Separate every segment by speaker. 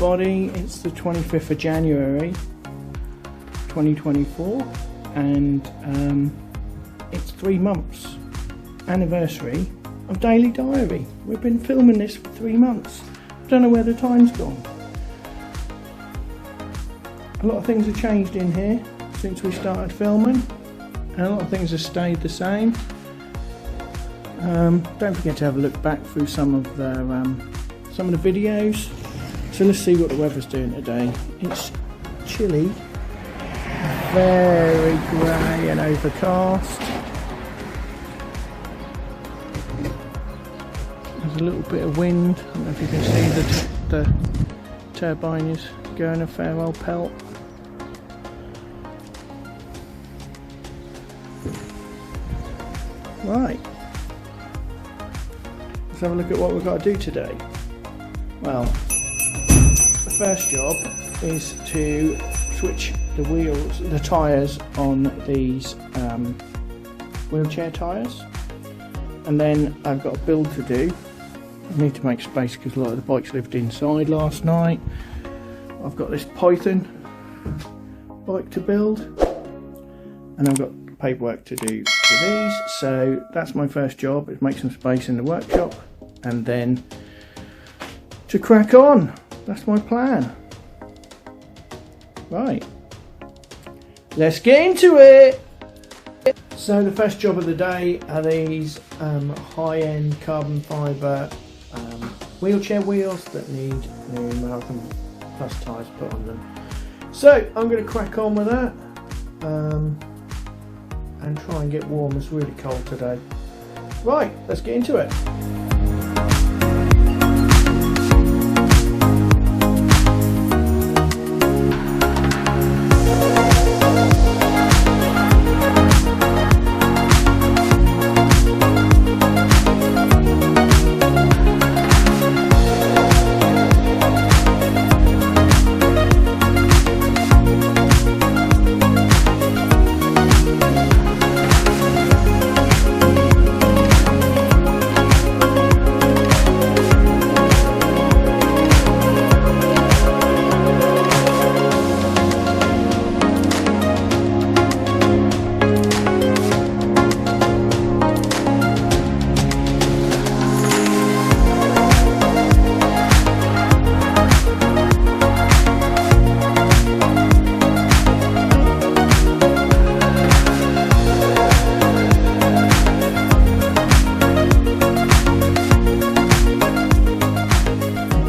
Speaker 1: everybody, it's the 25th of January 2024 and it's 3 months anniversary of Daily Diary. We've been filming this for 3 months. Don't know where the time's gone. A lot of things have changed in here since we started filming and a lot of things have stayed the same. Don't forget to have a look back through some of the videos. So let's see what the weather's doing today. It's chilly, very grey and overcast. There's a little bit of wind. I don't know if you can see the turbine is going a fair old pelt. Right. Let's have a look at what we've got to do today. Well, the first job is to switch the tyres on these wheelchair tyres, and then I've got a build to do. I need to make space because a lot of the bikes lived inside last night. I've got this Python bike to build, and I've got paperwork to do for these, so that's my first job, is make some space in the workshop and then to crack on. That's my plan. Right, let's get into it. So the first job of the day are these high-end carbon fibre wheelchair wheels that need new Marathon Plus tyres put on them. So I'm going to crack on with that and try and get warm. It's really cold today. Right, let's get into it.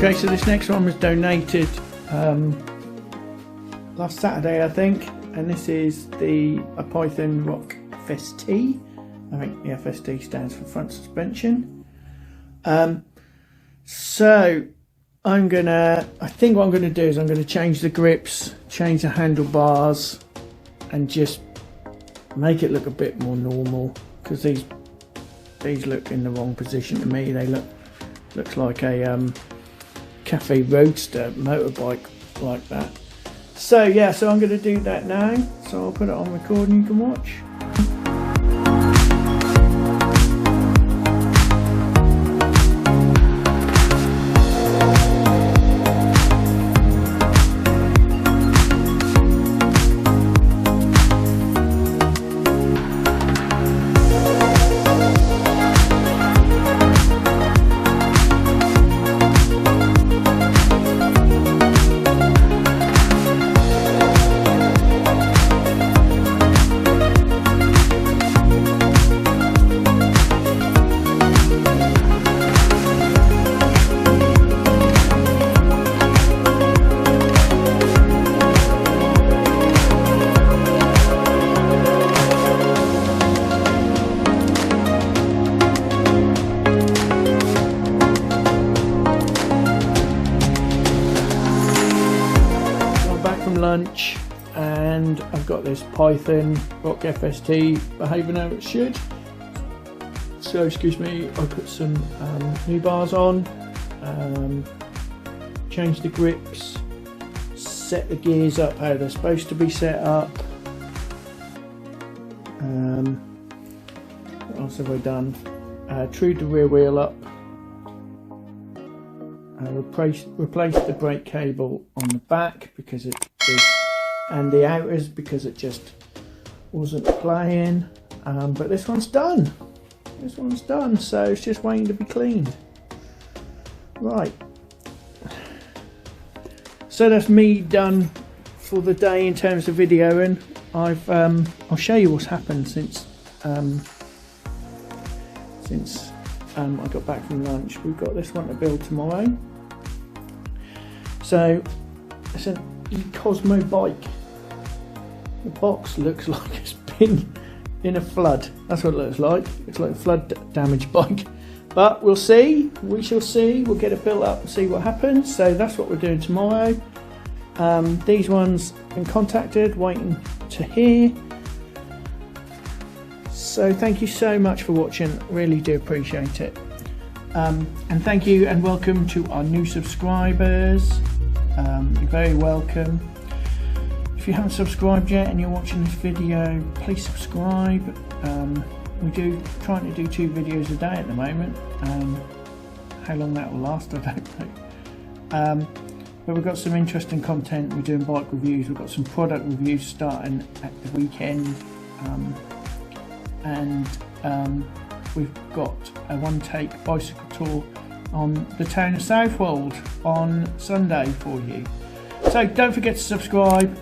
Speaker 1: Okay, so this next one was donated last Saturday, I think, and this is a Python Rock FST. I think the FST stands for front suspension. So I think what I'm gonna do is I'm gonna change the grips, change the handlebars, and just make it look a bit more normal, because these look in the wrong position to me. They looks like a cafe roadster motorbike like that. So yeah, so I'm going to do that now, so I'll put it on record and you can watch. Lunch, and I've got this Python Rock FST behaving how it should. So excuse me, I put some new bars on, change the grips, set the gears up how they're supposed to be set up. What else have I done? Trued the rear wheel up. replace the brake cable on the back because it is, and the outers because it just wasn't playing. But this one's done. This one's done, so it's just waiting to be cleaned. Right. So that's me done for the day in terms of videoing. I'll show you what's happened since I got back from lunch. We've got this one to build tomorrow. So it's an eCosmo bike. The box looks like it's been in a flood. That's what it looks like. It's like a flood damaged bike. But we'll see. We shall see. We'll get it built up and see what happens. So that's what we're doing tomorrow. These ones been contacted, waiting to hear. So thank you so much for watching. Really do appreciate it. And thank you and welcome to our new subscribers. You're very welcome. If you haven't subscribed yet and you're watching this video, please subscribe. We're trying to do 2 videos a day at the moment. How long that will last, I don't know. But we've got some interesting content. We're doing bike reviews. We've got some product reviews starting at the weekend. We've got a one-take bicycle tour on the town of Southwold on Sunday for you. So don't forget to subscribe.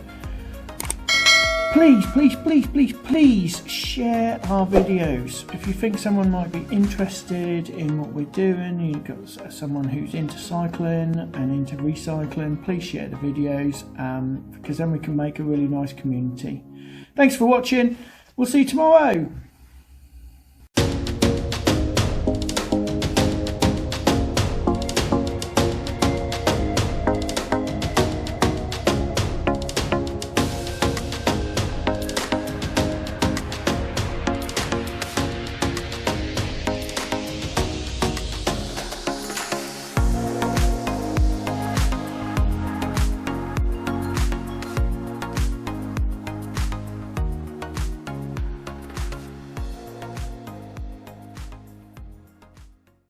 Speaker 1: Please, please, please, please, please share our videos. If you think someone might be interested in what we're doing, you've got someone who's into cycling and into recycling, please share the videos because then we can make a really nice community. Thanks for watching. We'll see you tomorrow.